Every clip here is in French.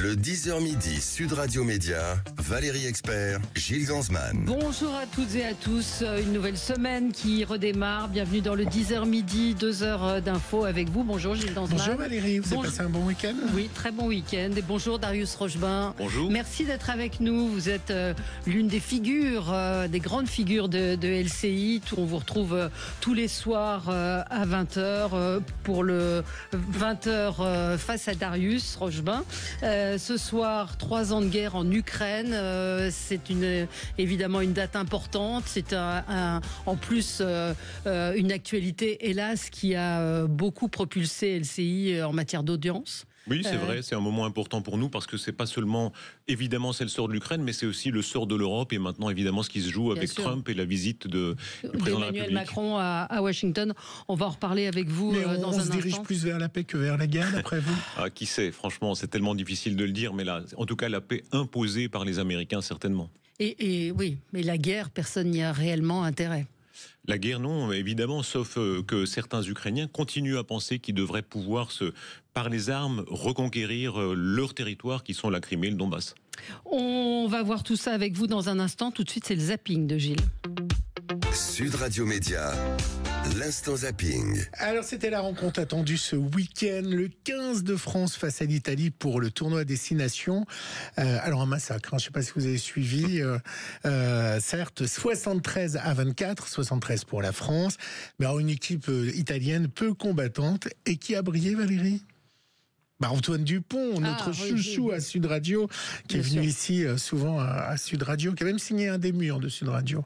Le 10h midi, Sud Radio Média, Valérie Expert, Gilles Gansman. Bonjour à toutes et à tous, une nouvelle semaine qui redémarre. Bienvenue dans le 10h midi, 2 heures d'infos avec vous. Bonjour Gilles Gansman. Bonjour Valérie, vous avez passé un bon week-end ? Oui, très bon week-end. Et bonjour Darius Rochebin. Bonjour. Merci d'être avec nous. Vous êtes l'une des figures, des grandes figures de LCI. On vous retrouve tous les soirs à 20h pour le 20h face à Darius Rochebin. Ce soir, 3 ans de guerre en Ukraine. C'est évidemment une date importante. C'est en plus une actualité, hélas, qui a beaucoup propulsé LCI en matière d'audience. Oui, c'est vrai, c'est un moment important pour nous parce que c'est pas seulement, évidemment, c'est le sort de l'Ukraine, mais c'est aussi le sort de l'Europe et maintenant, évidemment, ce qui se joue avec Trump et la visite du président de la République. Emmanuel Macron à Washington. On va en reparler avec vous dans un instant. On se dirige plus vers la paix que vers la guerre, d'après vous ? Qui sait, franchement, c'est tellement difficile de le dire, mais là, en tout cas, la paix imposée par les Américains, certainement. Et oui, mais la guerre, personne n'y a réellement intérêt. La guerre, non, évidemment, sauf que certains Ukrainiens continuent à penser qu'ils devraient pouvoir, par les armes, reconquérir leur territoire qui sont la Crimée et le Donbass. On va voir tout ça avec vous dans un instant. Tout de suite, c'est le zapping de Gilles. Sud Radio Média, l'instant zapping. Alors c'était la rencontre attendue ce week-end, le 15 de France face à l'Italie pour le tournoi Destination. Alors un massacre, je ne sais pas si vous avez suivi, certes 73-24, 73 pour la France, mais alors une équipe italienne peu combattante et qui a brillé, Valérie ? Antoine Dupont, notre chouchou à Sud Radio, qui est venu ici souvent à Sud Radio, qui a même signé un des murs de Sud Radio.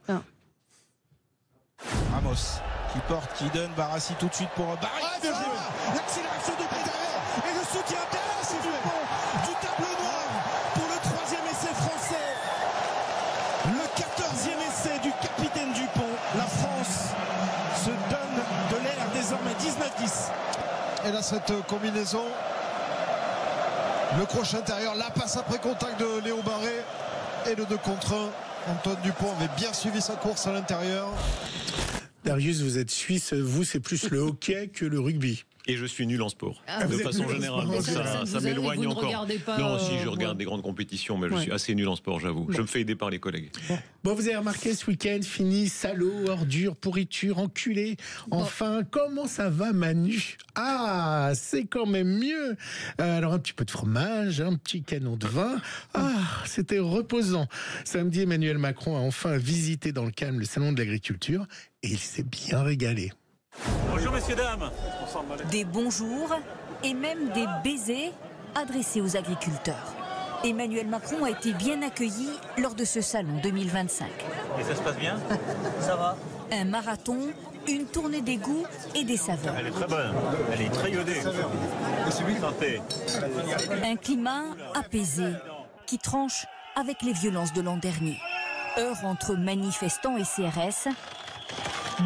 Ramos qui porte, qui donne, Barassi tout de suite pour Barry. L'accélération de Brézard et le soutien c'est du tableau noir pour le 3e essai français. Le 14e essai du capitaine Dupont. La France se donne de l'air désormais. 19-10. Et là cette combinaison, le crochet intérieur, la passe après contact de Léo Barré et le 2 contre 1. Antoine Dupont avait bien suivi sa course à l'intérieur. Darius, vous êtes suisse, vous c'est plus le hockey que le rugby. Et je suis nul en sport, de façon générale. Ça m'éloigne encore. Non, si je regarde des grandes compétitions, mais je suis assez nul en sport, j'avoue. Je me fais aider par les collègues. Bon, vous avez remarqué ce week-end, fini, salaud, ordure, pourriture, enculé. Enfin, comment ça va, Manu ? Ah, c'est quand même mieux. Alors, un petit peu de fromage, un petit canon de vin. Ah, c'était reposant. Samedi, Emmanuel Macron a enfin visité dans le calme le salon de l'agriculture et il s'est bien régalé. Bonjour messieurs, dames. Des bonjours et même des baisers adressés aux agriculteurs. Emmanuel Macron a été bien accueilli lors de ce salon 2025. Et ça se passe bien ? Ça va. Un marathon, une tournée des goûts et des saveurs. Elle est très bonne, elle est très iodée. Santé. Un climat apaisé qui tranche avec les violences de l'an dernier. Heure entre manifestants et CRS,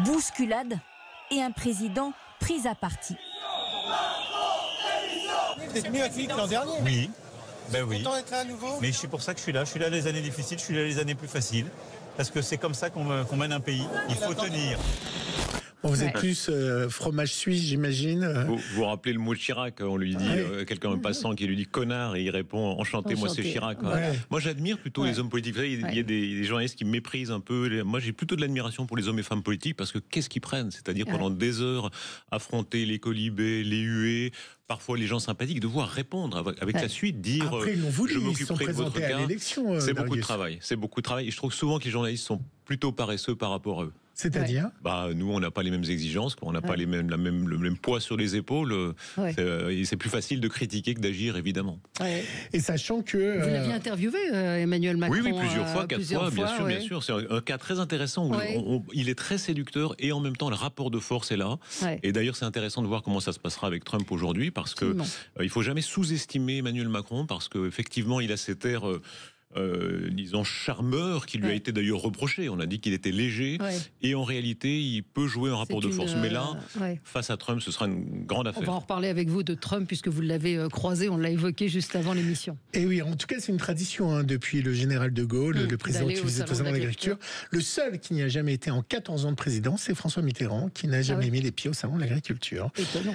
bousculade et un président pris à partie. C'est mieux accueilli que l'an dernier. Oui, ben oui. Content d'être là à nouveau. Mais c'est pour ça que je suis là. Je suis là les années difficiles, je suis là les années plus faciles. Parce que c'est comme ça qu'on mène un pays. Il faut tenir. Bon, vous êtes plus fromage suisse, j'imagine. Vous vous rappelez le mot de Chirac, on lui dit, quelqu'un passant qui lui dit connard et il répond enchanté. Moi c'est Chirac. Moi j'admire plutôt les hommes politiques. Vous savez, il y a des journalistes qui me méprisent un peu. Moi j'ai plutôt de l'admiration pour les hommes et femmes politiques parce que qu'est-ce qu'ils prennent ? C'est-à-dire pendant des heures affronter les colibés, les huées, parfois les gens sympathiques, devoir répondre avec la suite, dire après, ils l'ont voulu, je ils sont m'occuperai de votre présentés à cas. l'élection. C'est beaucoup de travail. C'est beaucoup de travail. Et je trouve souvent que les journalistes sont plutôt paresseux par rapport à eux. C'est-à-dire nous, on n'a pas les mêmes exigences, on n'a pas le même poids sur les épaules. C'est plus facile de critiquer que d'agir, évidemment. Et sachant que... Vous l'aviez interviewé, Emmanuel Macron. Oui, plusieurs fois, 4 fois, bien sûr. C'est un cas très intéressant où il est très séducteur et en même temps, le rapport de force est là. Et d'ailleurs, c'est intéressant de voir comment ça se passera avec Trump aujourd'hui parce que il faut jamais sous-estimer Emmanuel Macron parce qu'effectivement, il a cet air... disons, charmeur, qui lui a été d'ailleurs reproché. On a dit qu'il était léger, et en réalité, il peut jouer un rapport de force. Mais là, face à Trump, ce sera une grande affaire. On va en reparler avec vous de Trump, puisque vous l'avez croisé, on l'a évoqué juste avant l'émission. Et oui, en tout cas, c'est une tradition depuis le général de Gaulle, le président qui faisait au salon de l'agriculture. Le seul qui n'y a jamais été en 14 ans de président, c'est François Mitterrand, qui n'a jamais mis les pieds au salon de l'agriculture. Étonnant.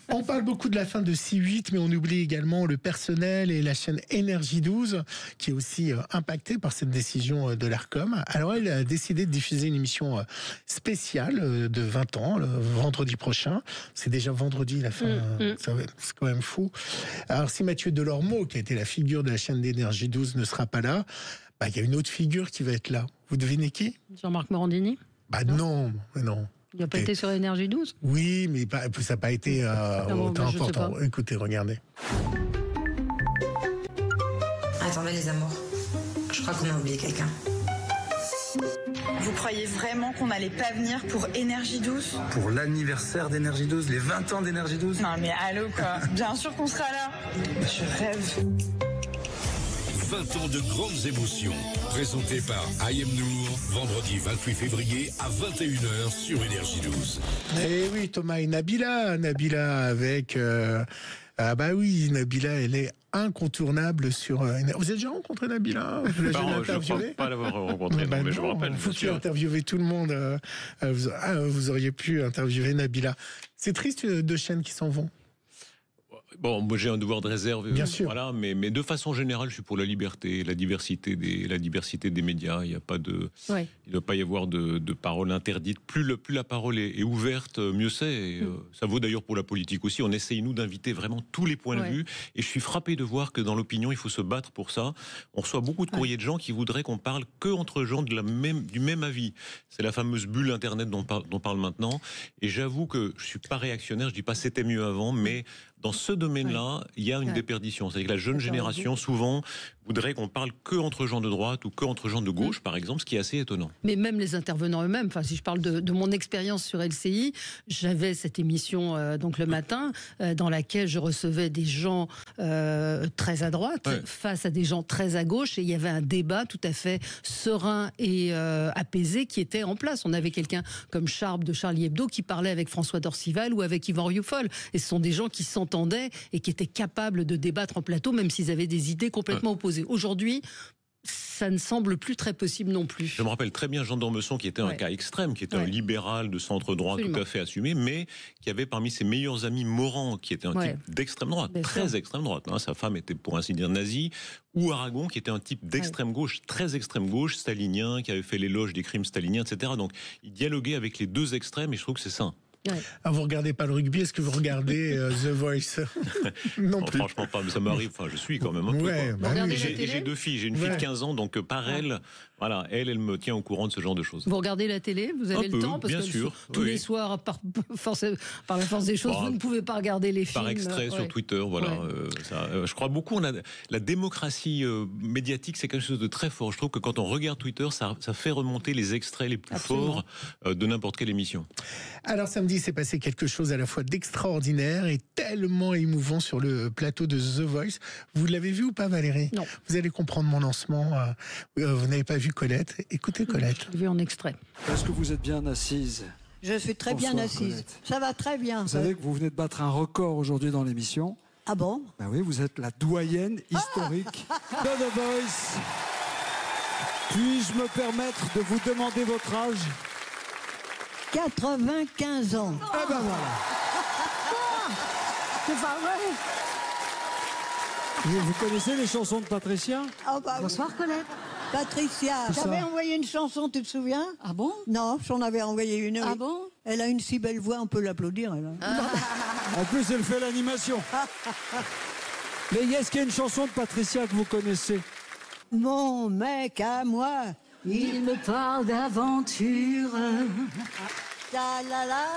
On parle beaucoup de la fin de C8, mais on oublie également le personnel et la chaîne Énergie 12, qui est aussi impactée par cette décision de l'Arcom. Alors elle a décidé de diffuser une émission spéciale de 20 ans, le vendredi prochain. C'est déjà vendredi la fin, c'est quand même fou. Alors si Mathieu Delormeau, qui a été la figure de la chaîne d'Énergie 12, ne sera pas là, il y a une autre figure qui va être là. Vous devinez qui ? Jean-Marc Morandini ? Non. Il n'a pas été sur Énergie 12 ? Oui, mais ça n'a pas été autant important. Écoutez, regardez. Attendez les amours, je crois qu'on a oublié quelqu'un. Vous croyez vraiment qu'on n'allait pas venir pour Énergie 12 ? Pour l'anniversaire d'Énergie 12, les 20 ans d'Énergie 12 ? Non mais allô quoi, bien sûr qu'on sera là. Je rêve. 20 ans de grandes émotions, présenté par Ayem Nour, vendredi 28 février à 21h sur Énergie 12. Eh oui, Thomas et Nabila avec... Nabila, elle est incontournable sur... Vous avez déjà rencontré Nabila ? Je ne crois pas l'avoir rencontré, mais je me rappelle. Il faut qu'il interviewe tout le monde. Vous auriez pu interviewer Nabila. C'est triste, deux chaînes qui s'en vont. Bon, moi j'ai un devoir de réserve, bien sûr. Voilà, mais de façon générale, je suis pour la liberté, la diversité des médias. Il ne doit pas y avoir de parole interdite. Plus la parole est ouverte, mieux c'est. Et, ça vaut d'ailleurs pour la politique aussi. On essaye, nous, d'inviter vraiment tous les points de vue. Et je suis frappé de voir que dans l'opinion, il faut se battre pour ça. On reçoit beaucoup de courriers de gens qui voudraient qu'on parle que entre gens du même avis. C'est la fameuse bulle Internet dont on parle maintenant. Et j'avoue que je ne suis pas réactionnaire, je ne dis pas c'était mieux avant, mais dans ce domaine-là, il y a une déperdition. C'est-à-dire que la jeune génération, souvent, voudrait qu'on parle que entre gens de droite ou que entre gens de gauche, par exemple, ce qui est assez étonnant. Mais même les intervenants eux-mêmes, si je parle de mon expérience sur LCI, j'avais cette émission donc le matin, dans laquelle je recevais des gens très à droite face à des gens très à gauche, et il y avait un débat tout à fait serein et apaisé qui était en place. On avait quelqu'un comme Charb de Charlie Hebdo qui parlait avec François Dorcival ou avec Yvan Rioufol, et ce sont des gens qui s'entendaient et qui étaient capables de débattre en plateau, même s'ils avaient des idées complètement opposées. Aujourd'hui, ça ne semble plus très possible non plus. Je me rappelle très bien Jean d'Ormesson, qui était un cas extrême, qui était un libéral de centre-droit tout à fait assumé, mais qui avait parmi ses meilleurs amis Morand, qui était un type d'extrême droite, très extrême droite. Sa femme était pour ainsi dire nazie, ou Aragon, qui était un type d'extrême gauche, très extrême gauche, stalinien, qui avait fait l'éloge des crimes staliniens, etc. Donc il dialoguait avec les deux extrêmes, et je trouve que c'est sain. Vous regardez pas le rugby, est-ce que vous regardez The Voice? Non plus. Franchement pas, mais ça m'arrive, je suis quand même un peu. J'ai deux filles, j'ai une fille de 15 ans, donc par elle, voilà, elle me tient au courant de ce genre de choses. Vous regardez la télé? Vous avez le temps? Parce bien que sûr. Tous les soirs, par la force des choses, vous ne pouvez pas regarder les films. Par extrait sur Twitter, voilà. Je crois beaucoup, la démocratie médiatique, c'est quelque chose de très fort. Je trouve que quand on regarde Twitter, ça fait remonter les extraits les plus forts de n'importe quelle émission. Alors samedi, s'est passé quelque chose à la fois d'extraordinaire et tellement émouvant sur le plateau de The Voice. Vous l'avez vu ou pas, Valérie? Non. Vous allez comprendre mon lancement. Vous n'avez pas vu Colette? Écoutez Colette. Je l'ai vu en extrait. Est-ce que vous êtes bien assise? Je suis très bien assise. Colette. Ça va très bien. Vous savez que vous venez de battre un record aujourd'hui dans l'émission. Ah bon? Ben oui, vous êtes la doyenne historique de The Voice. Puis-je me permettre de vous demander votre âge? 95 ans. Ah ben voilà. C'est pas vrai. Vous connaissez les chansons de Patricia? Bonsoir Colette. Patricia, j'avais envoyé une chanson, tu te souviens? Ah bon? Non, j'en avais envoyé une. Ah bon? Elle a une si belle voix, on peut l'applaudir. En plus, elle fait l'animation. Mais est-ce qu'il y a une chanson de Patricia que vous connaissez? Mon mec à moi, il me parle d'aventure.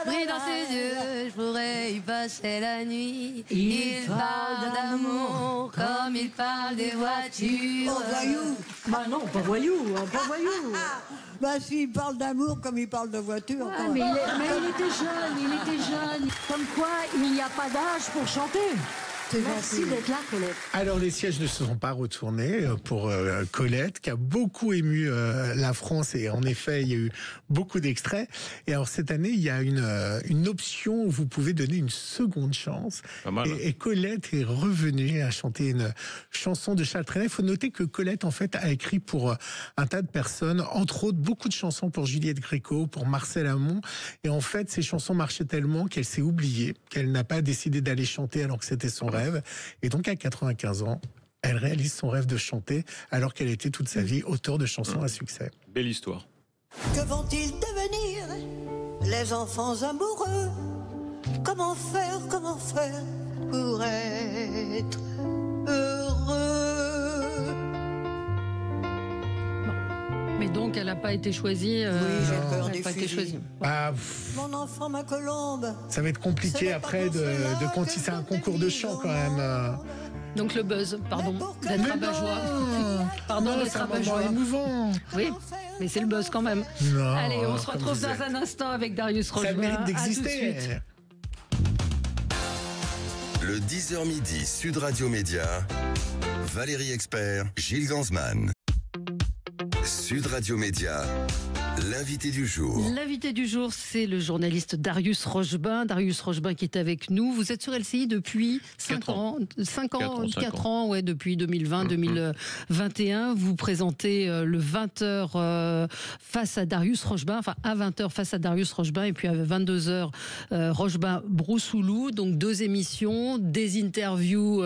Pris dans ses yeux, je pourrais y passer la nuit. Il parle d'amour comme il parle des voitures. Oh, voyou. Bah non, pas voyou, pas voyou. Bah si, il parle d'amour comme il parle de voiture. Ouais, mais il était jeune, Comme quoi, il n'y a pas d'âge pour chanter. Merci d'être là, Colette. Alors, les sièges ne se sont pas retournés pour Colette, qui a beaucoup ému la France. Et en effet, il y a eu beaucoup d'extraits. Et alors, cette année, il y a une option où vous pouvez donner une seconde chance. Pas mal. Et Colette est revenue à chanter une chanson de Charles Trenet. Il faut noter que Colette, en fait, a écrit pour un tas de personnes, entre autres, beaucoup de chansons pour Juliette Gréco, pour Marcel Amont. Et en fait, ces chansons marchaient tellement qu'elle s'est oubliée, qu'elle n'a pas décidé d'aller chanter alors que c'était son rêve. Et donc, à 95 ans, elle réalise son rêve de chanter alors qu'elle était toute sa vie auteure de chansons à succès. Belle histoire. Que vont-ils devenir, les enfants amoureux? Comment faire pour être heureux? Mais donc, elle n'a pas été choisie. Oui, j'ai peur elle des n'a pas été fusils. choisie. Mon enfant, ma colombe. Ça va être compliqué après de continuer. C'est un concours de chant quand même. Donc le buzz, pardon, d'être rabat-joie. Pardon, Non, d'être c'est un moment rabat-joie. émouvant. Oui, mais c'est le buzz quand même. Non, allez, on se comme retrouve vous dans êtes. un instant avec Darius Rochebin. Ça mérite À tout de d'exister. suite. Le 10h midi, Sud Radio Média, Valérie Expert, Gilles Gansman. Sud Radio Média, l'invité du jour. L'invité du jour, c'est le journaliste Darius Rochebin. Darius Rochebin qui est avec nous. Vous êtes sur LCI depuis 4 ans. 4 ans, ouais, depuis 2020-2021. Vous présentez le 20h face à Darius Rochebin, enfin à 20h face à Darius Rochebin, et puis à 22h Rochebin Broussoulou. Donc 2 émissions, des interviews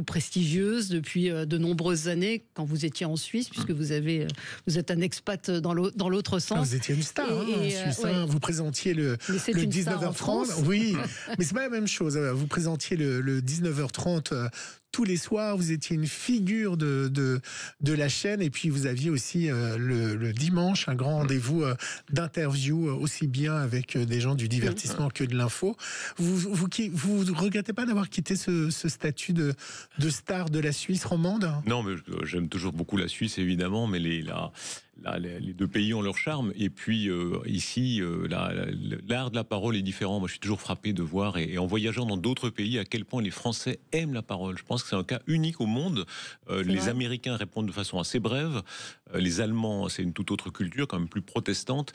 prestigieuses depuis de nombreuses années, quand vous étiez en Suisse, puisque vous êtes un expat dans l'autre sens. Vous étiez une star, Suisse, ouais. Vous présentiez le Mais c'est une star en 19h30. France. Oui, mais c'est pas la même chose. Vous présentiez le 19h30 tous les soirs. Vous étiez une figure de la chaîne, et puis vous aviez aussi le dimanche un grand rendez-vous d'interview, aussi bien avec des gens du divertissement que de l'info. Vous regrettez pas d'avoir quitté ce statut de star de la Suisse romande? Non, mais j'aime toujours beaucoup la Suisse, évidemment, mais les 2 pays ont leur charme. Et puis ici, l'art de la parole est différent. Moi, je suis toujours frappé de voir, et en voyageant dans d'autres pays, à quel point les Français aiment la parole. Je pense que c'est un cas unique au monde. Les vrai. Américains répondent de façon assez brève. Les Allemands, c'est une toute autre culture, quand même plus protestante.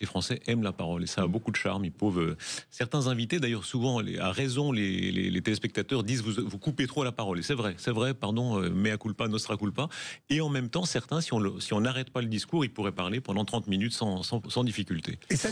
Les Français aiment la parole, et ça a beaucoup de charme. Ils peuvent, certains invités, d'ailleurs souvent, à raison, les téléspectateurs disent vous coupez trop la parole. Et c'est vrai, pardon, mea culpa, nostra culpa. Et en même temps, certains, si on n'arrête pas le discours, ils pourraient parler pendant 30 minutes sans difficulté. Et ça,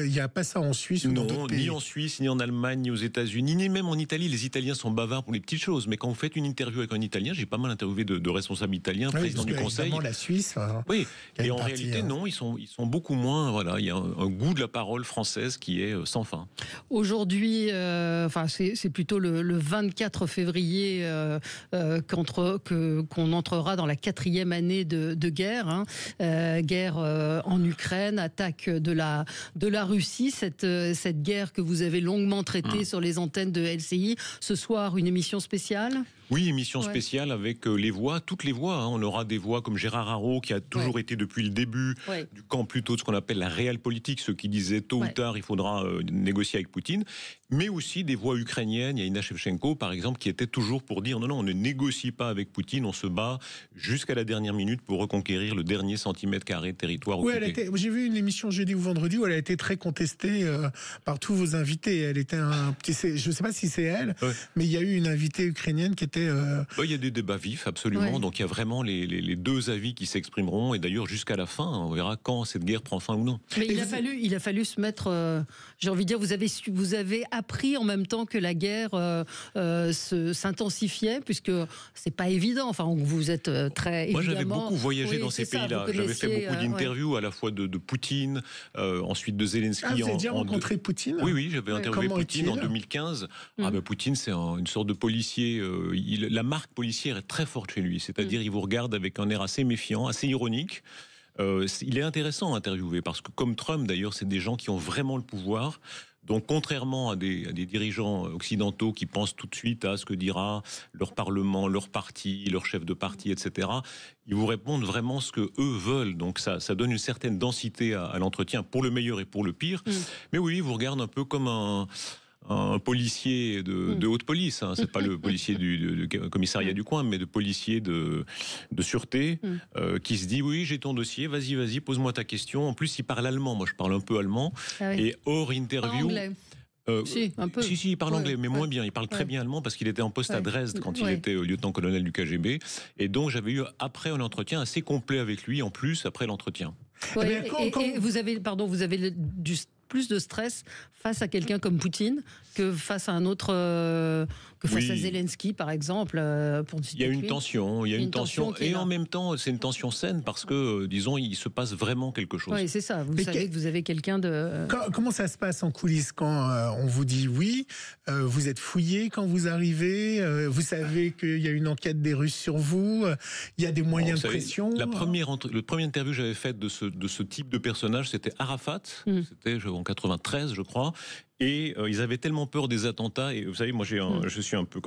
il n'y a pas ça en Suisse ou dans d'autres pays? Ni en Suisse, ni en Allemagne, ni aux États-Unis, ni même en Italie. Les Italiens sont bavards pour les petites choses. Mais quand vous faites une interview avec un Italien, j'ai pas mal interviewé de responsables italiens, président du Conseil. La Suisse. Oui, et en réalité, non, ils sont beaucoup moins. Voilà, il y a un goût de la parole française qui est sans fin. Aujourd'hui, c'est plutôt le 24 février qu'on entrera dans la 4e année de guerre. Guerre en Ukraine, attaque de la Russie, cette guerre que vous avez longuement traitée sur les antennes de LCI. Ce soir, une émission spéciale? Oui, émission spéciale avec les voix, toutes les voix. On aura des voix comme Gérard Haraud, qui a toujours été depuis le début du camp plutôt de ce qu'on appelle la réelle politique, ceux qui disaient tôt ou tard il faudra négocier avec Poutine, mais aussi des voix ukrainiennes. Il y a Ina Shevchenko, par exemple, qui était toujours pour dire non, on ne négocie pas avec Poutine, on se bat jusqu'à la dernière minute pour reconquérir le dernier centimètre carré de territoire occupé. J'ai vu une émission jeudi ou vendredi où elle a été très contestée par tous vos invités. Elle était je ne sais pas si c'est elle, mais il y a eu une invitée ukrainienne qui était... Il y a des débats vifs, absolument. Ouais. Donc il y a vraiment les 2 avis qui s'exprimeront. Et d'ailleurs, jusqu'à la fin, on verra quand cette guerre prend fin ou non. Mais il a fallu se mettre... j'ai envie de dire, vous avez appris en même temps que la guerre s'intensifiait, puisque c'est pas évident. Enfin, vous êtes très... Moi, j'avais évidemment, beaucoup voyagé dans ces pays-là. J'avais fait beaucoup d'interviews à la fois de Poutine, ensuite de Zelensky. Vous avez déjà rencontré Poutine? Oui, j'avais interviewé Poutine en 2015. Poutine, c'est une sorte de policier... la marque policière est très forte chez lui, c'est-à-dire il vous regarde avec un air assez méfiant, assez ironique. Il est intéressant à interviewer parce que, comme Trump d'ailleurs, c'est des gens qui ont vraiment le pouvoir. Donc, contrairement à des dirigeants occidentaux qui pensent tout de suite à ce que dira leur parlement, leur parti, leur chef de parti, etc., ils vous répondent vraiment ce que eux veulent. Donc, ça donne une certaine densité à l'entretien, pour le meilleur et pour le pire. Mais oui, ils vous regardent un peu comme un un policier de haute police, hein. C'est pas le policier du commissariat du coin, mais de policier de sûreté qui se dit oui, j'ai ton dossier, vas-y, pose-moi ta question. En plus, il parle allemand, moi je parle un peu allemand, et hors interview. Un peu. Si, il parle anglais, mais moins bien. Il parle très bien allemand parce qu'il était en poste à Dresde quand il était lieutenant-colonel du KGB. Et donc, j'avais eu, après un entretien assez complet avec lui, en plus, après l'entretien. Et vous avez plus de stress face à quelqu'un comme Poutine que face à un autre, que face à Zelensky, par exemple. Il y a une tension, et en même temps, c'est une tension saine parce que, disons, il se passe vraiment quelque chose. Oui, c'est ça. Vous savez que vous avez quelqu'un de. Comment ça se passe en coulisses quand on vous dit oui, vous êtes fouillé quand vous arrivez, vous savez qu'il y a une enquête des Russes sur vous, il y a des moyens de pression. Le première interview que j'avais faite de ce type de personnage, c'était Arafat. C'était en 93, je crois. Et ils avaient tellement peur des attentats. Et vous savez, moi, je suis un peu,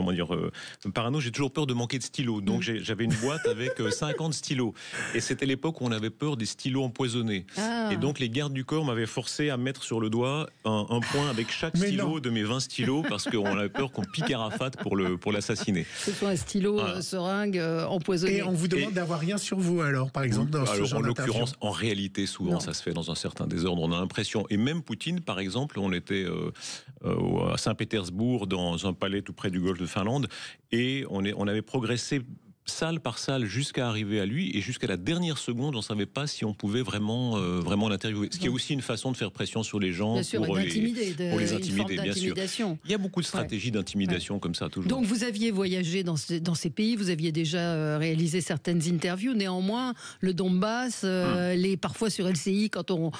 parano. J'ai toujours peur de manquer de stylos. Donc, j'avais une boîte avec 50 stylos. Et c'était l'époque où on avait peur des stylos empoisonnés. Et donc, les gardes du corps m'avaient forcé à mettre sur le doigt un point avec chaque stylo de mes 20 stylos parce qu'on avait peur qu'on pique Arafat pour l'assassiner. Ce soit un stylo, seringue, empoisonné. Et on vous demande d'avoir rien sur vous, alors, par exemple, dans ce genre en l'occurrence, en réalité, souvent, ça se fait dans un certain désordre. On a l'impression. Et même Poutine, par exemple, on était à Saint-Pétersbourg, dans un palais tout près du golfe de Finlande, et on avait progressé salle par salle jusqu'à arriver à lui, et jusqu'à la dernière seconde, on ne savait pas si on pouvait vraiment l'interviewer. Ce qui est aussi une façon de faire pression sur les gens, pour les intimider, bien sûr. Il y a beaucoup de stratégies d'intimidation comme ça, toujours. Donc vous aviez voyagé dans ces pays, vous aviez déjà réalisé certaines interviews, néanmoins, le Donbass, parfois sur LCI, quand on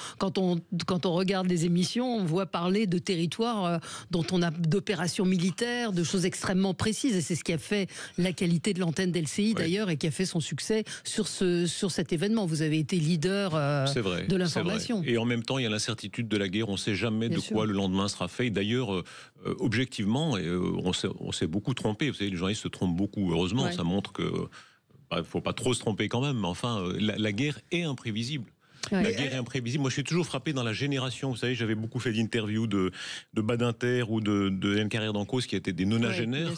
regarde les émissions, on voit parler de territoires dont on a d'opérations militaires, de choses extrêmement précises, et c'est ce qui a fait la qualité de l'antenne d'LCI d'ailleurs, et qui a fait son succès sur cet événement. Vous avez été leader de l'information. Et en même temps, il y a l'incertitude de la guerre. On ne sait jamais de quoi le lendemain sera fait. D'ailleurs, objectivement, on s'est beaucoup trompé. Vous savez, les journalistes se trompent beaucoup. Heureusement, ça montre que ne faut pas trop se tromper quand même. Mais enfin, la guerre est imprévisible. La guerre est imprévisible. Moi, je suis toujours frappé dans la génération. Vous savez, j'avais beaucoup fait d'interviews de Badinter ou de Hélène Carrère d'Encausse, qui étaient des nonagénaires.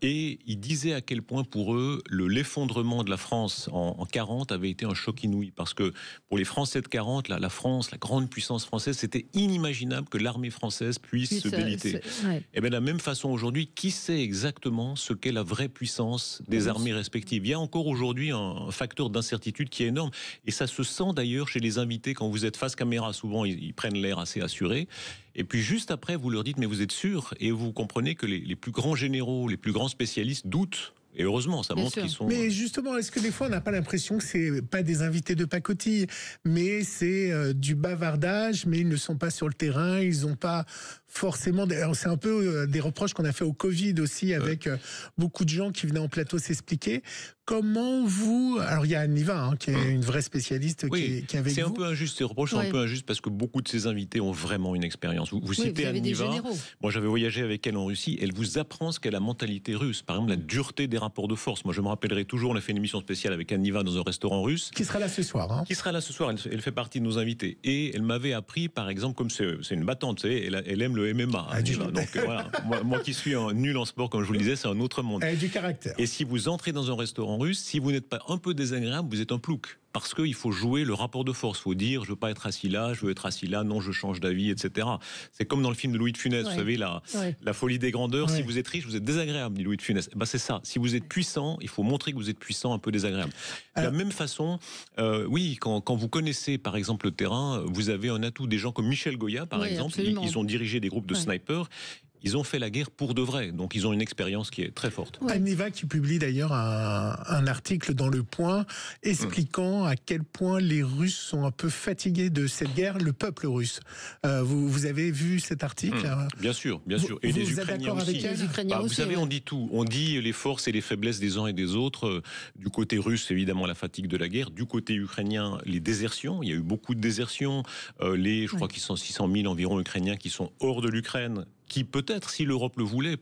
Et ils disaient à quel point, pour eux, l'effondrement de la France en 40 avait été un choc inouï. Parce que pour les Français de 40, la France, la grande puissance française, c'était inimaginable que l'armée française puisse se déliter. Et bien, de la même façon, aujourd'hui, qui sait exactement ce qu'est la vraie puissance des armées respectives? Il y a encore aujourd'hui un facteur d'incertitude qui est énorme. Et ça se sent d'ailleurs chez les invités, quand vous êtes face caméra, souvent ils prennent l'air assez assurés. Et puis juste après, vous leur dites, mais vous êtes sûr? Et vous comprenez que les plus grands généraux, les plus grands spécialistes doutent. Et heureusement, ça montre qu'ils sont... Mais justement, est-ce que des fois, on n'a pas l'impression que c'est pas des invités de pacotille, mais c'est du bavardage, mais ils ne sont pas sur le terrain, ils n'ont pas forcément... C'est un peu des reproches qu'on a fait au Covid aussi, avec beaucoup de gens qui venaient en plateau s'expliquer. Comment vous... Alors, il y a Anne Niva, qui est une vraie spécialiste, qui est avec vous. C'est un peu injuste, ces reproches sont un peu injustes, parce que beaucoup de ces invités ont vraiment une expérience. Vous citez Anne Niva. Moi, j'avais voyagé avec elle en Russie. Elle vous apprend ce qu'est la mentalité russe. Par exemple, la dureté des rapports de force. Moi, je me rappellerai toujours, on a fait une émission spéciale avec Anne Niva dans un restaurant russe. Qui sera là ce soir. Qui sera là ce soir. Elle fait partie de nos invités. Et elle m'avait appris, par exemple, comme c'est une battante, vous savez, elle aime le MMA. Donc, voilà. moi qui suis nul en sport, comme je vous le disais, c'est un autre monde. Elle a du caractère. Et si vous entrez dans un restaurant russe, si vous n'êtes pas un peu désagréable, vous êtes un plouc. Parce qu'il faut jouer le rapport de force. Il faut dire, je ne veux pas être assis là, je veux être assis là, non, je change d'avis, etc. C'est comme dans le film de Louis de Funès, vous savez, la folie des grandeurs. Si vous êtes riche, vous êtes désagréable, dit Louis de Funès. C'est ça. Si vous êtes puissant, il faut montrer que vous êtes puissant, un peu désagréable. De la même façon, quand vous connaissez, par exemple, le terrain, vous avez un atout. Des gens comme Michel Goya, par exemple, ils ont dirigé des groupes de snipers. Ils ont fait la guerre pour de vrai, donc ils ont une expérience qui est très forte. Anne Niva qui publie d'ailleurs un article dans Le Point expliquant à quel point les Russes sont un peu fatigués de cette guerre, le peuple russe. Vous avez vu cet article? Bien sûr. Et les Ukrainiens aussi. Vous savez, on dit tout. On dit les forces et les faiblesses des uns et des autres. Du côté russe, évidemment, la fatigue de la guerre. Du côté ukrainien, les désertions. Il y a eu beaucoup de désertions. Je crois qu'ils sont 600 000 environ Ukrainiens qui sont hors de l'Ukraine, qui peut-être, si l'Europe le voulait,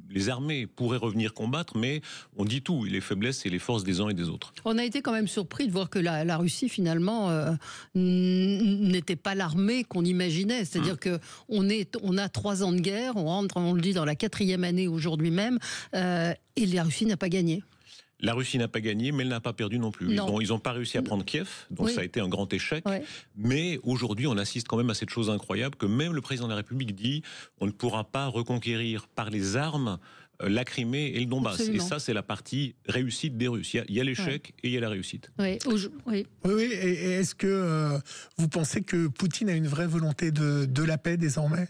les armées pourraient revenir combattre, mais on dit tout, les faiblesses et les forces des uns et des autres. On a été quand même surpris de voir que la Russie, finalement, n'était pas l'armée qu'on imaginait. C'est-à-dire qu'on a 3 ans de guerre, on rentre, on le dit, dans la 4e année aujourd'hui même, et la Russie n'a pas gagné. La Russie n'a pas gagné, mais elle n'a pas perdu non plus. Ils n'ont pas réussi à prendre Kiev, donc ça a été un grand échec. Mais aujourd'hui, on assiste quand même à cette chose incroyable que même le président de la République dit on ne pourra pas reconquérir par les armes la Crimée et le Donbass. Absolument. Et ça, c'est la partie réussite des Russes. Il y a l'échec et il y a la réussite. Oui. Et est-ce que vous pensez que Poutine a une vraie volonté de la paix désormais ?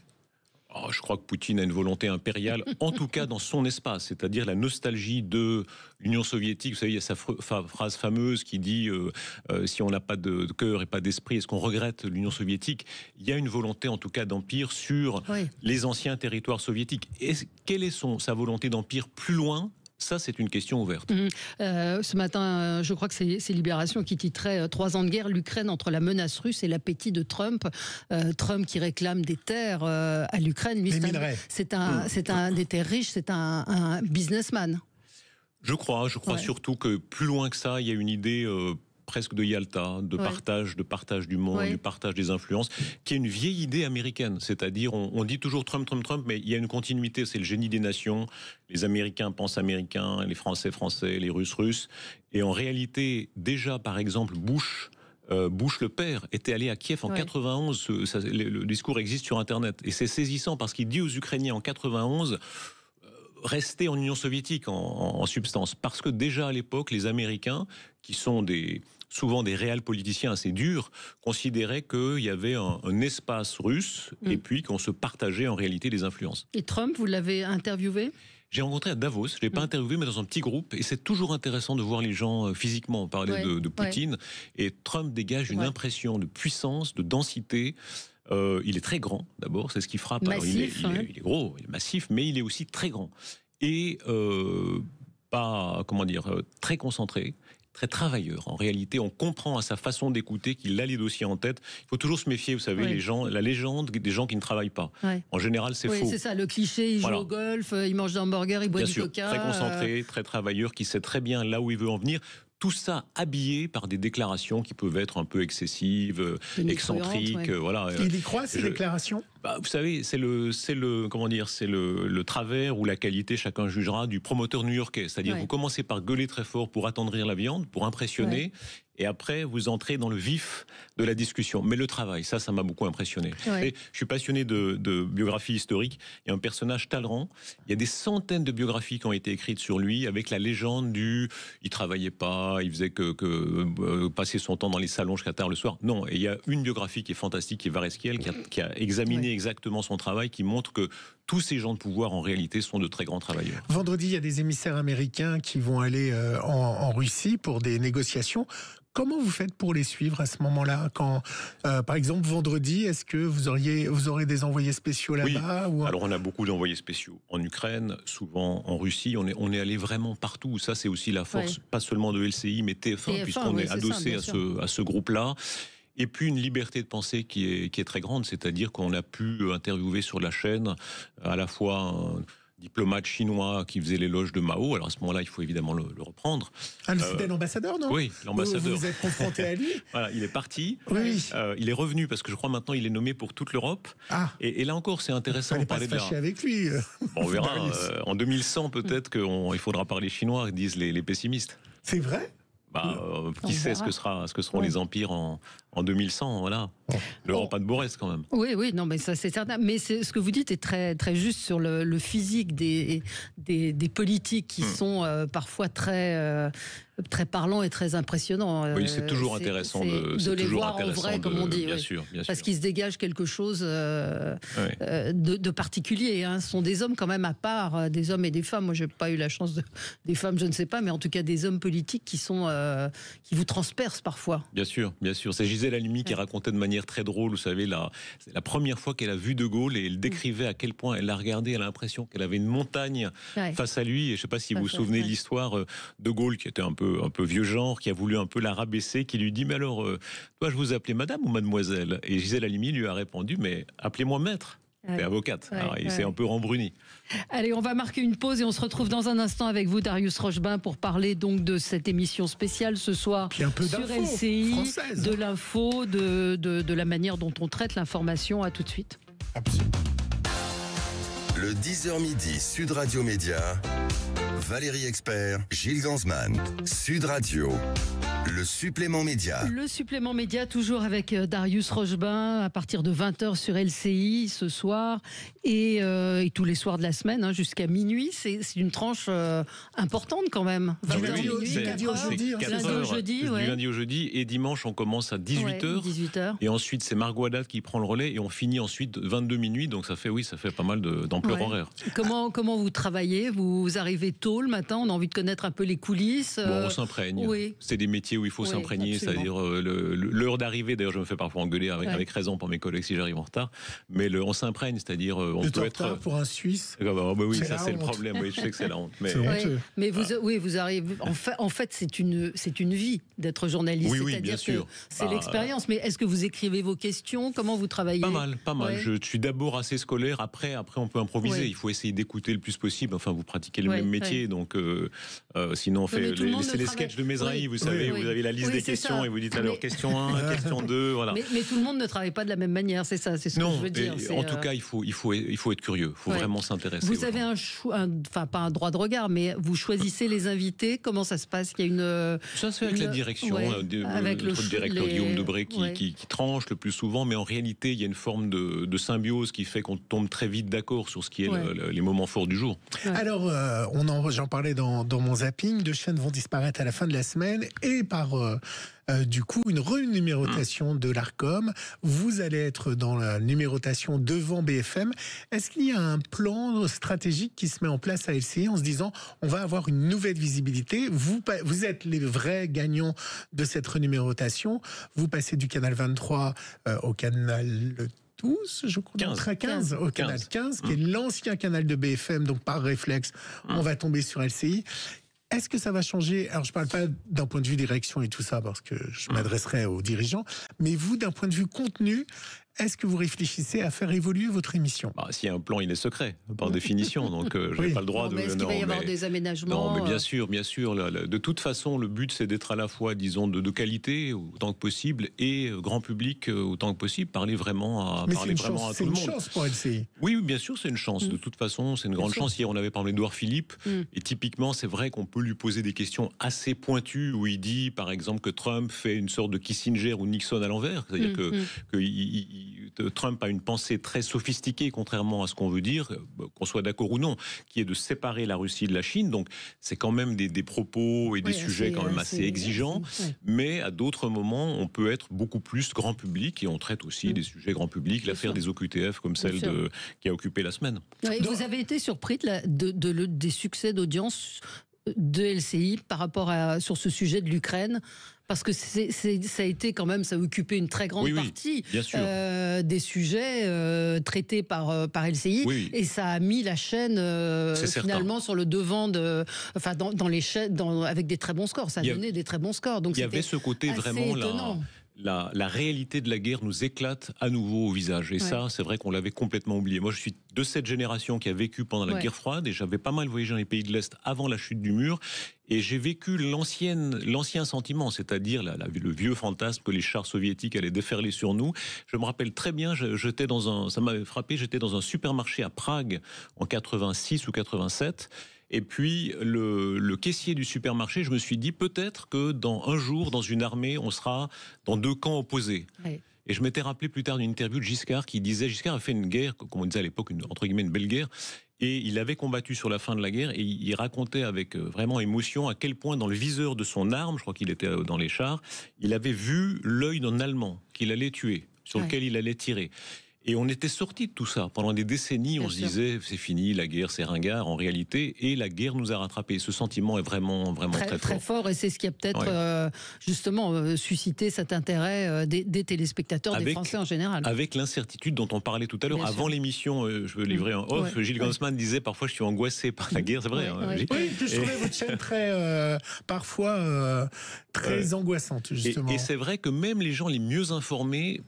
Je crois que Poutine a une volonté impériale, en tout cas dans son espace, c'est-à-dire la nostalgie de l'Union soviétique. Vous savez, il y a sa phrase fameuse qui dit si on n'a pas de cœur et pas d'esprit, est-ce qu'on regrette l'Union soviétique ? Il y a une volonté, en tout cas, d'empire sur les anciens territoires soviétiques. Quelle est sa volonté d'empire plus loin ? Ça, c'est une question ouverte. Ce matin, je crois que c'est Libération qui titrait 3 ans de guerre, l'Ukraine entre la menace russe et l'appétit de Trump. Trump qui réclame des terres à l'Ukraine. Lui, c'est un des terres riches, c'est un businessman. Je crois surtout que plus loin que ça, il y a une idée presque de Yalta, de partage du monde, du partage des influences, qui est une vieille idée américaine. C'est-à-dire, on dit toujours Trump, mais il y a une continuité, c'est le génie des nations. Les Américains pensent américains, les Français, les Russes. Et en réalité, déjà, par exemple, Bush le père était allé à Kiev en 91. Le discours existe sur Internet. Et c'est saisissant parce qu'il dit aux Ukrainiens en 91... rester en Union soviétique en substance. Parce que déjà à l'époque, les Américains, qui sont souvent des réels politiciens assez durs, considéraient qu'il y avait un espace russe et puis qu'on se partageait en réalité les influences. Et Trump, vous l'avez interviewé ? J'ai rencontré à Davos, je ne l'ai pas interviewé, mais dans un petit groupe, et c'est toujours intéressant de voir les gens physiquement parler de Poutine. Et Trump dégage une impression de puissance, de densité. Il est très grand, d'abord, c'est ce qui frappe. Massif, Alors, il est gros, il est massif, mais il est aussi très grand. Et très concentré, très travailleur. En réalité, on comprend à sa façon d'écouter qu'il a les dossiers en tête. Il faut toujours se méfier, vous savez, la légende des gens qui ne travaillent pas. En général, c'est faux. C'est ça, le cliché, il joue au golf, il mange des hamburgers, il boit du coca. Très concentré, très travailleur, qui sait très bien là où il veut en venir. Tout ça habillé par des déclarations qui peuvent être un peu excessives, excentriques. Il y croit, ces déclarations ? Vous savez, c'est le travers ou la qualité, chacun jugera, du promoteur new-yorkais. C'est-à-dire, vous commencez par gueuler très fort pour attendrir la viande, pour impressionner, et après, vous entrez dans le vif de la discussion. Mais le travail, ça m'a beaucoup impressionné. Et je suis passionné de biographie historique. Il y a un personnage, Talleyrand. Il y a des centaines de biographies qui ont été écrites sur lui, avec la légende il travaillait pas, il faisait que passer son temps dans les salons jusqu'à tard le soir. Non, et il y a une biographie qui est fantastique, qui est Vareskiel, qui a examiné exactement son travail, qui montre que tous ces gens de pouvoir, en réalité, sont de très grands travailleurs. Vendredi, il y a des émissaires américains qui vont aller en Russie pour des négociations. Comment vous faites pour les suivre à ce moment-là ? Quand, par exemple, vendredi, est-ce que vous aurez des envoyés spéciaux là-bas ? Alors on a beaucoup d'envoyés spéciaux. En Ukraine, souvent en Russie, on est allé vraiment partout. Ça, c'est aussi la force, pas seulement de LCI, mais TF1, puisqu'on est adossé à ce groupe-là. Et puis une liberté de pensée qui est très grande, c'est-à-dire qu'on a pu interviewer sur la chaîne à la fois un diplomate chinois qui faisait l'éloge de Mao. Alors à ce moment-là, il faut évidemment le reprendre. C'était l'ambassadeur, non ? Oui, l'ambassadeur. Vous êtes confronté à lui ? Voilà, il est parti. Oui. Il est revenu parce que je crois maintenant il est nommé pour toute l'Europe. Et là encore, c'est intéressant de parler de pas se fâcher avec lui. On verra. En 2100, peut-être qu'il faudra parler chinois, disent les pessimistes. C'est vrai ? Qui sait ce que seront les empires en 2100, voilà. L'Europe a de beaux restes quand même. Oui, non, mais ça c'est certain. Mais ce que vous dites est très, très juste sur le physique des politiques qui sont parfois très parlants et très impressionnants. Oui, c'est toujours intéressant de les voir en vrai, comme on dit. Bien sûr. Parce qu'il se dégage quelque chose de particulier. Ce sont des hommes quand même à part, des hommes et des femmes. Moi, j'ai pas eu la chance des femmes, je ne sais pas, mais en tout cas des hommes politiques qui vous transpercent parfois. Bien sûr. C'est Gisèle Halimi qui racontait de manière très drôle, vous savez, c'est la première fois qu'elle a vu De Gaulle et elle décrivait à quel point elle l'a regardé, elle a l'impression qu'elle avait une montagne face à lui. Et je ne sais pas si vous vous souvenez de l'histoire De Gaulle, qui était un peu vieux genre, qui a voulu un peu la rabaisser, qui lui dit « Mais alors, dois-je vous appeler madame ou mademoiselle ?» Et Gisèle Halimi lui a répondu « Mais appelez-moi maître ». T'es avocate. Ouais, Alors, il s'est un peu rembruni. Allez, on va marquer une pause et on se retrouve dans un instant avec vous, Darius Rochebin, pour parler donc de cette émission spéciale ce soir Puis un peu sur d'info LCI, française. de l'info, de la manière dont on traite l'information. À tout de suite. Absolument. Le 10h midi, Sud Radio Média. Valérie Expert, Gilles Gansman. Sud Radio. Le supplément média. Le supplément média, toujours avec Darius Rochebin, à partir de 20h sur LCI ce soir et tous les soirs de la semaine, jusqu'à minuit. C'est une tranche importante quand même. Du lundi au jeudi. Du lundi au jeudi et dimanche on commence à 18h. 18h. Et ensuite c'est Margot Haddad qui prend le relais et on finit ensuite 22 minuit. Donc ça fait pas mal d'ampleur horaire. Comment vous travaillez? Vous arrivez tôt le matin, on a envie de connaître un peu les coulisses. On s'imprègne. Oui. C'est des métiers où il faut s'imprégner, absolument. c'est-à-dire l'heure d'arrivée. D'ailleurs, je me fais parfois engueuler avec raison par mes collègues si j'arrive en retard. Mais on s'imprègne, c'est-à-dire on peut être retard pour un Suisse. Oui, c'est ça la c'est le honte. problème. Oui, je sais que c'est la honte. Mais C'est honteux. Mais vous arrivez. En fait, c'est une vie d'être journaliste. Oui, C'est-à-dire bien sûr. que c'est l'expérience. Mais est-ce que vous écrivez vos questions? Comment vous travaillez? Pas mal. Ouais. Je suis d'abord assez scolaire. Après, on peut improviser. Ouais. Il faut essayer d'écouter le plus possible. Enfin, vous pratiquez le même métier, ouais. donc sinon on fait les sketchs de Mesrahi. Vous savez, vous avez la liste des questions et vous dites alors question 1, question 2, voilà. Mais tout le monde ne travaille pas de la même manière, c'est ça, c'est ce que je veux dire. En tout cas, il faut être curieux. Il faut vraiment s'intéresser. Vous avez pas un droit de regard, mais vous choisissez les invités. Comment ça se passe? Il y a une. Ça se fait avec la direction, avec notre directeur Guillaume Debré qui tranche le plus souvent, mais en réalité, il y a une forme de symbiose qui fait qu'on tombe très vite d'accord sur ce qui est les moments forts du jour. Alors, j'en parlais dans mon zapping, 2 chaînes vont disparaître à la fin de la semaine et par du coup une renumérotation de l'Arcom. Vous allez être dans la numérotation devant BFM. Est-ce qu'il y a un plan stratégique qui se met en place à LCI en se disant on va avoir une nouvelle visibilité? Vous êtes les vrais gagnants de cette renumérotation. Vous passez du canal 23 au canal 12, je crois, 15 au canal 15, qui est l'ancien canal de BFM, donc par réflexe, on va tomber sur LCI. Est-ce que ça va changer? Alors, je ne parle pas d'un point de vue direction et tout ça, parce que je m'adresserai aux dirigeants, mais vous, d'un point de vue contenu, est-ce que vous réfléchissez à faire évoluer votre émission? S'il y a un plan, il est secret, par définition, donc je n'ai pas le droit de... Est-ce qu'il va y avoir des aménagements? Non, mais bien sûr. De toute façon, le but, c'est d'être à la fois, disons, de qualité, autant que possible, et grand public, autant que possible, parler vraiment à tout le monde. C'est une chance pour LCI. Oui, bien sûr, c'est une chance. De toute façon, c'est une grande chance. Hier, on avait parlé d'Édouard Philippe, et typiquement, c'est vrai qu'on peut lui poser des questions assez pointues, où il dit, par exemple, que Trump fait une sorte de Kissinger ou Nixon à l'envers, c'est-à-dire que Trump a une pensée très sophistiquée, contrairement à ce qu'on veut dire, qu'on soit d'accord ou non, qui est de séparer la Russie de la Chine. Donc, c'est quand même des propos et des sujets quand même assez exigeants. Mais à d'autres moments, on peut être beaucoup plus grand public et on traite aussi des sujets grand public, l'affaire des OQTF comme celle qui a occupé la semaine. Vous avez été surpris des succès d'audience de LCI par rapport sur ce sujet de l'Ukraine? Parce que ça a été quand même, ça a occupé une très grande partie des sujets traités par LCI, et ça a mis la chaîne finalement sur le devant dans les chaînes, avec des très bons scores. Ça a donné des très bons scores. Donc il y avait ce côté vraiment étonnant. La réalité de la guerre nous éclate à nouveau au visage. Et ça, c'est vrai qu'on l'avait complètement oublié. Moi, je suis de cette génération qui a vécu pendant la guerre froide et j'avais pas mal voyagé dans les pays de l'Est avant la chute du mur. Et j'ai vécu l'ancien sentiment, c'est-à-dire le vieux fantasme que les chars soviétiques allaient déferler sur nous. Je me rappelle très bien, ça m'avait frappé, j'étais dans un supermarché à Prague en 86 ou 87. Et puis, le caissier du supermarché, je me suis dit, peut-être que un jour, dans une armée, on sera dans 2 camps opposés. Oui. Et je m'étais rappelé plus tard d'une interview de Giscard qui disait, Giscard a fait une guerre, comme on disait à l'époque, entre guillemets, une belle guerre. Et il avait combattu sur la fin de la guerre et il racontait avec vraiment émotion à quel point dans le viseur de son arme, je crois qu'il était dans les chars, il avait vu l'œil d'un Allemand qu'il allait tuer, sur lequel il allait tirer. Et on était sortis de tout ça. Pendant des décennies, on se disait, c'est fini, la guerre, c'est ringard, en réalité. Et la guerre nous a rattrapés. Ce sentiment est vraiment très fort. Très fort, et c'est ce qui a peut-être justement suscité cet intérêt des téléspectateurs, des Français en général. Avec l'incertitude dont on parlait tout à l'heure. Avant l'émission, je veux livrer un off, Gilles Gansman disait, parfois je suis angoissé par la guerre, c'est vrai. Oui, je trouvais votre chaîne parfois très angoissante, justement. Et c'est vrai que même les gens les mieux informés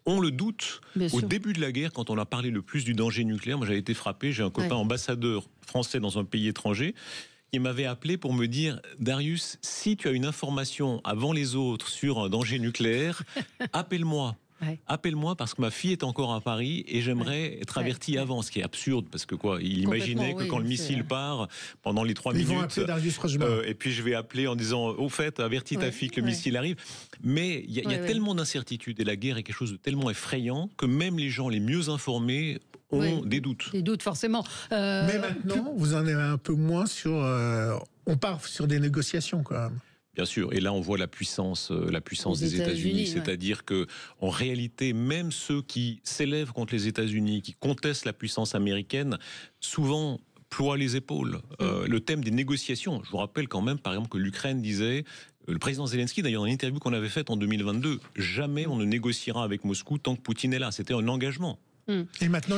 on le doute. Bien Au sûr. début de la guerre, quand on a parlé le plus du danger nucléaire, moi j'avais été frappé, j'ai un copain ambassadeur français dans un pays étranger qui m'avait appelé pour me dire « Darius, si tu as une information avant les autres sur un danger nucléaire, appelle-moi ». Appelle-moi parce que ma fille est encore à Paris et j'aimerais être averti avant, ce qui est absurde parce que il imaginait que quand le missile part, pendant les 3 minutes, vont appeler Darius et puis je vais appeler en disant au fait, avertis ta fille que le missile arrive. Mais il y a tellement d'incertitudes et la guerre est quelque chose de tellement effrayant que même les gens les mieux informés ont des doutes. Des doutes, forcément. Mais maintenant, vous en avez un peu moins sur... on part sur des négociations quand même. Bien sûr, et là on voit la puissance des États-Unis, c'est-à-dire que en réalité, même ceux qui s'élèvent contre les États-Unis, qui contestent la puissance américaine, souvent ploient les épaules. Le thème des négociations, je vous rappelle quand même, par exemple, que l'Ukraine disait, le président Zelensky, d'ailleurs, dans une interview qu'on avait faite en 2022, jamais on ne négociera avec Moscou tant que Poutine est là. C'était un engagement. Et maintenant,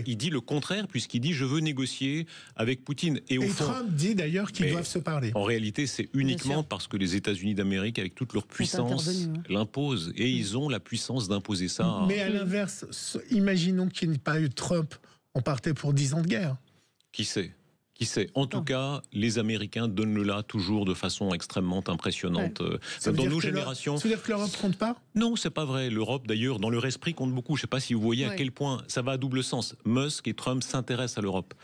il dit le contraire, puisqu'il dit je veux négocier avec Poutine. Et Trump dit d'ailleurs qu'ils doivent se parler. En réalité, c'est uniquement parce que les États-Unis d'Amérique, avec toute leur puissance, l'imposent. Et ils ont la puissance d'imposer ça. Mais à l'inverse, imaginons qu'il n'y ait pas eu Trump, on partait pour 10 ans de guerre. Qui sait ? Qui sait ? En tout cas, les Américains donnent le là toujours de façon extrêmement impressionnante. Dans nos générations. Ça veut dire que l'Europe compte pas ? Non, c'est pas vrai. L'Europe, d'ailleurs, dans leur esprit, compte beaucoup. Je ne sais pas si vous voyez à quel point ça va à double sens. Musk et Trump s'intéressent à l'Europe.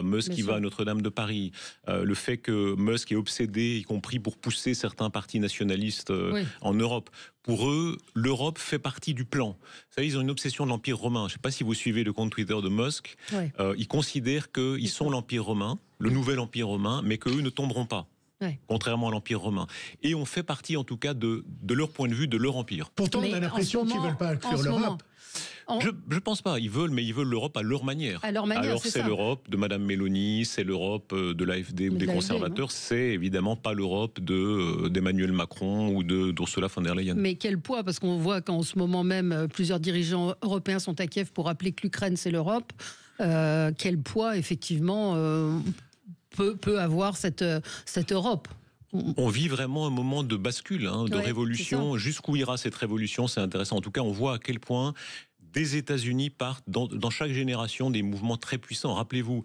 Musk qui va à Notre-Dame de Paris. Le fait que Musk est obsédé, y compris pour pousser certains partis nationalistes en Europe. Pour eux, l'Europe fait partie du plan. Vous savez, ils ont une obsession de l'Empire romain. Je ne sais pas si vous suivez le compte Twitter de Musk. Ils considèrent qu'ils sont l'Empire romain, le nouvel Empire romain, mais qu'eux ne tomberont pas. Contrairement à l'Empire romain. Et on fait partie, en tout cas, de leur point de vue, de leur empire. Pourtant, on a l'impression qu'ils ne veulent pas inclure l'Europe. Je ne pense pas. Ils veulent l'Europe à leur manière. Alors c'est l'Europe de Madame Meloni, c'est l'Europe de l'AfD ou des conservateurs. C'est évidemment pas l'Europe d'Emmanuel Macron ou d'Ursula von der Leyen. Mais quel poids ? Parce qu'on voit qu'en ce moment même, plusieurs dirigeants européens sont à Kiev pour rappeler que l'Ukraine c'est l'Europe. Quel poids effectivement peut avoir cette Europe ? On vit vraiment un moment de bascule, de révolution. Jusqu'où ira cette révolution, c'est intéressant. En tout cas, on voit à quel point des États-Unis partent dans chaque génération des mouvements très puissants. Rappelez-vous,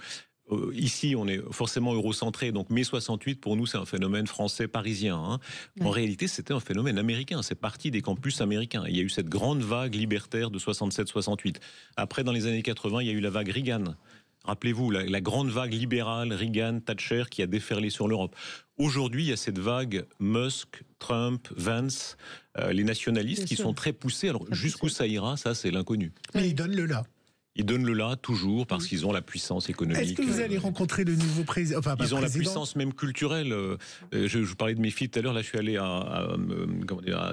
ici, on est forcément eurocentré, donc mai 68, pour nous, c'est un phénomène français parisien. En réalité, c'était un phénomène américain. C'est parti des campus américains. Il y a eu cette grande vague libertaire de 67-68. Après, dans les années 80, il y a eu la vague Reagan. Rappelez-vous, la grande vague libérale, Reagan, Thatcher, qui a déferlé sur l'Europe. Aujourd'hui, il y a cette vague Musk, Trump, Vance, les nationalistes qui sont très poussés. Alors, jusqu'où ça ira, ça, c'est l'inconnu. Mais ils donnent le là. Ils donnent le là toujours parce qu'ils ont la puissance économique. Est-ce que vous allez rencontrer le nouveau président ? Ils ont la puissance même culturelle. Je vous parlais de mes filles tout à l'heure. Là, je suis allé à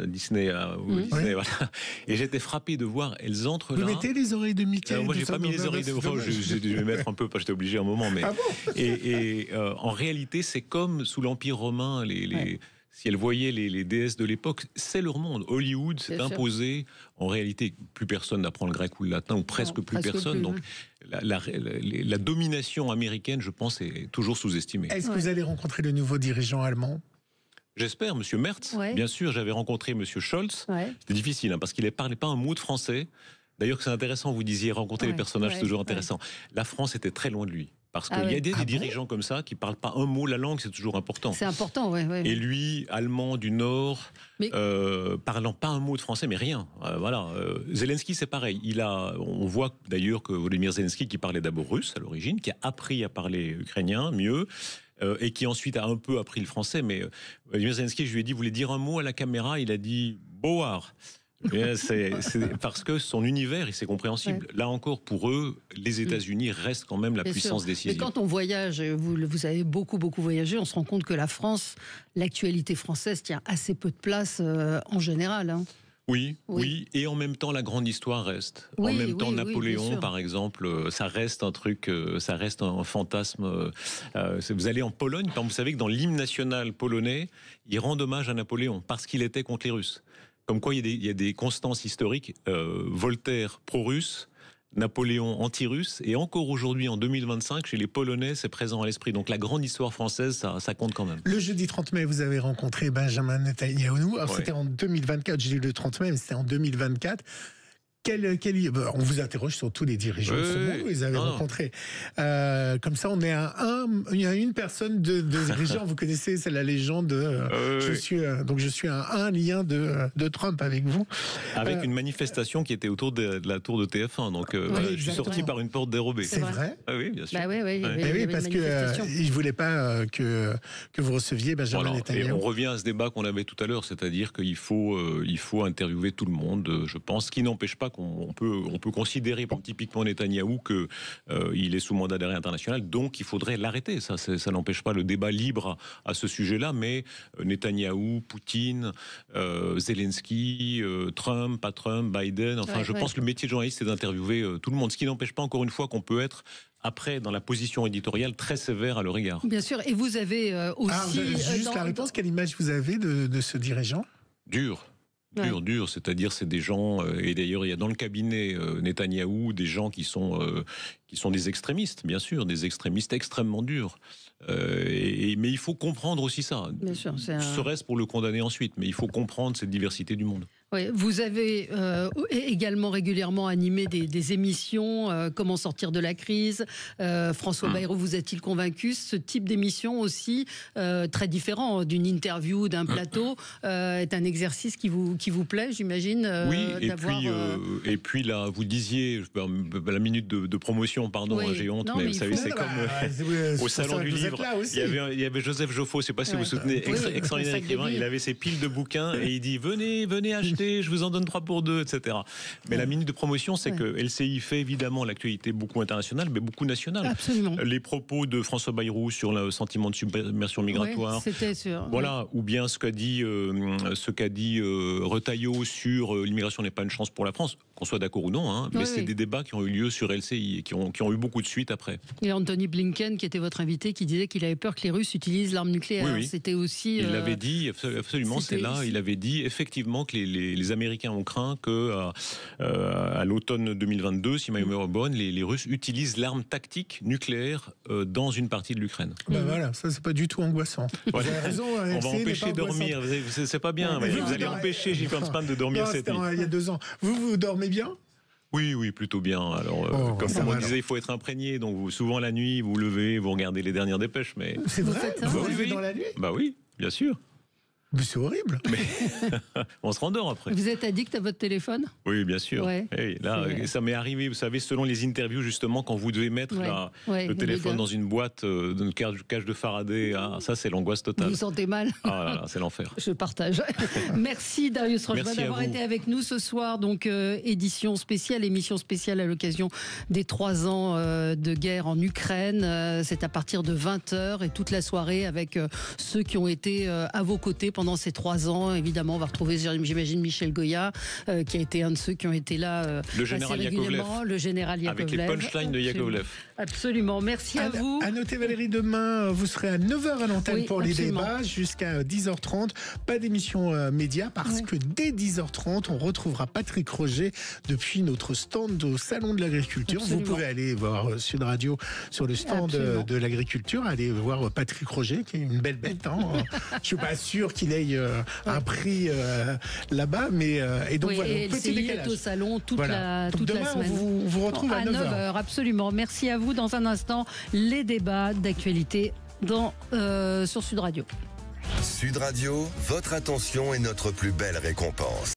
Disney, Disney voilà. Et j'étais frappé de voir. Elles entrent là. Vous mettez les oreilles de Mickey ? Moi, j'ai pas mis les oreilles de. Enfin, je vais mettre un peu, parce que j'étais obligé à un moment. Mais en réalité, c'est comme sous l'Empire romain. Si elles voyaient les déesses de l'époque, c'est leur monde. Hollywood s'est imposé. En réalité, plus personne n'apprend le grec ou le latin, ou presque plus personne. Donc, la domination américaine, je pense, est toujours sous-estimée. Est-ce que vous allez rencontrer le nouveau dirigeant allemand ? J'espère, M. Merz. Bien sûr, j'avais rencontré M. Scholz. C'était difficile, parce qu'il ne parlait pas un mot de français. D'ailleurs, c'est intéressant, vous disiez, rencontrer les personnages, c'est toujours intéressant. La France était très loin de lui. Parce qu'il y a des dirigeants comme ça qui ne parlent pas un mot, la langue, c'est toujours important. C'est important, oui. Et lui, allemand du Nord, parlant pas un mot de français, mais rien. Voilà. Zelensky, c'est pareil. On voit d'ailleurs que Volodymyr Zelensky, qui parlait d'abord russe à l'origine, qui a appris à parler ukrainien mieux, et qui ensuite a un peu appris le français. Mais Volodymyr Zelensky, je lui ai dit, vous voulez dire un mot à la caméra ? Il a dit « Boar ». C'est parce que son univers, c'est compréhensible. Là encore, pour eux, les États-Unis restent quand même la puissance décisive. Mais quand on voyage, vous avez beaucoup voyagé, on se rend compte que la France, l'actualité française tient assez peu de place en général. Oui, et en même temps, la grande histoire reste. En même temps, Napoléon, par exemple, ça reste un truc, ça reste un fantasme. Vous allez en Pologne, vous savez que dans l'hymne national polonais, ils rendent hommage à Napoléon parce qu'il était contre les Russes. Comme quoi, il y a des constances historiques. Voltaire pro-russe, Napoléon anti-russe, et encore aujourd'hui, en 2025, chez les Polonais, c'est présent à l'esprit. Donc la grande histoire française, ça compte quand même. Le jeudi 30 mai, vous avez rencontré Benjamin Netanyahou. Alors c'était en 2024, j'ai dit le 30 mai, mais c'était en 2024. on vous interroge sur tous les dirigeants de ce monde, vous les avez rencontrés. Comme ça, on est il y a une personne de dirigeants, vous connaissez, c'est la légende. Je suis un lien de Trump avec vous. Avec une manifestation qui était autour de la tour de TF1, donc je suis sorti par une porte dérobée. C'est vrai. Oui, bien sûr. Oui, parce qu'il ne voulait pas que vous receviez Benjamin Netanyahu. Et on revient à ce débat qu'on avait tout à l'heure, c'est-à-dire qu'il faut interviewer tout le monde, je pense, ce qui n'empêche pas qu'on peut considérer, typiquement Netanyahou, qu'il est sous mandat d'arrêt international, donc il faudrait l'arrêter. Ça n'empêche pas le débat libre à ce sujet-là, mais Netanyahou, Poutine, Zelensky, Trump, pas Trump, Biden, je pense que le métier de journaliste, c'est d'interviewer tout le monde, ce qui n'empêche pas, encore une fois, qu'on peut être après, dans la position éditoriale, très sévère à leur égard. Bien sûr, et vous avez aussi... juste la réponse, quelle image vous avez de ce dirigeant ? Dur, c'est-à-dire c'est des gens, et d'ailleurs il y a dans le cabinet Netanyahou des gens qui sont des extrémistes, bien sûr, des extrémistes extrêmement durs. Mais il faut comprendre aussi ça. Bien sûr, serait-ce pour le condamner ensuite, mais il faut comprendre cette diversité du monde. Oui, vous avez également régulièrement animé des émissions, comment sortir de la crise. François Bayrou, vous a-t-il convaincu? Ce type d'émission aussi, très différent d'une interview, d'un plateau, est un exercice qui vous plaît, j'imagine. Oui, et puis là, vous disiez, la minute de promotion, pardon, j'ai honte, mais vous savez, c'est comme au Salon du Livre. Il y avait Joseph Joffo, je ne sais pas si vous vous souvenez, extraordinaire écrivain, il avait ses piles de bouquins et il dit venez acheter, je vous en donne 3 pour 2, etc. Mais la minute de promotion, c'est que LCI fait évidemment l'actualité beaucoup internationale, mais beaucoup nationale. Absolument. Les propos de François Bayrou sur le sentiment de submersion migratoire, c'était sûr. Voilà, ou bien ce qu'a dit Retailleau sur l'immigration n'est pas une chance pour la France, qu'on soit d'accord ou non, mais c'est des débats qui ont eu lieu sur LCI et qui ont eu beaucoup de suite après. Et Anthony Blinken, qui était votre invité, qui disait qu'il avait peur que les Russes utilisent l'arme nucléaire. C'était aussi... Il l'avait dit, absolument, il avait dit effectivement que les Américains ont craint qu'à l'automne 2022, si ma mémoire est bonne, les Russes utilisent l'arme tactique nucléaire dans une partie de l'Ukraine. Voilà, ça c'est pas du tout angoissant. Vous avez raison. On va empêcher de dormir, c'est pas bien. Vous allez empêcher Gilles Gansman de dormir cette nuit. Il y a 2 ans. Vous dormez bien ? Oui, plutôt bien. Alors, comme on disait, il faut être imprégné. Donc, souvent la nuit, vous levez, vous regardez les dernières dépêches. Mais c'est vrai. Vous levez dans la nuit ? Bah oui, bien sûr. Mais c'est horrible. Mais on se rendort après. Vous êtes addict à votre téléphone ? Oui, bien sûr. Ouais. Et là, ça m'est arrivé, vous savez, selon les interviews, justement, quand vous devez mettre le téléphone dans une boîte, dans une cage de Faraday, ça, c'est l'angoisse totale. Vous vous sentez mal ? Ah là là, c'est l'enfer. Je partage. Merci Darius Rochebas d'avoir été avec nous ce soir. Donc, émission spéciale à l'occasion des 3 ans de guerre en Ukraine. C'est à partir de 20h et toute la soirée avec ceux qui ont été à vos côtés pendant ces 3 ans. Évidemment, on va retrouver, j'imagine, Michel Goya, qui a été un de ceux qui ont été là le général Yakovlev. Le général Yakovlev. Avec les punchlines de Yakovlev. Absolument. Merci à vous. À noter, Valérie, demain, vous serez à 9h à l'antenne pour les débats jusqu'à 10h30. Pas d'émission média parce que dès 10h30, on retrouvera Patrick Roger depuis notre stand au Salon de l'Agriculture. Absolument. Vous pouvez aller voir Sud Radio sur le stand de l'agriculture. Allez voir Patrick Roger, qui est une belle bête. Je suis pas sûr qu'il ait un prix là-bas, mais et donc voilà, petit décalage. Est au salon toute la semaine. On vous retrouve à 9h. Absolument. Merci à vous. Dans un instant, les débats d'actualité sur Sud Radio. Sud Radio, votre attention est notre plus belle récompense.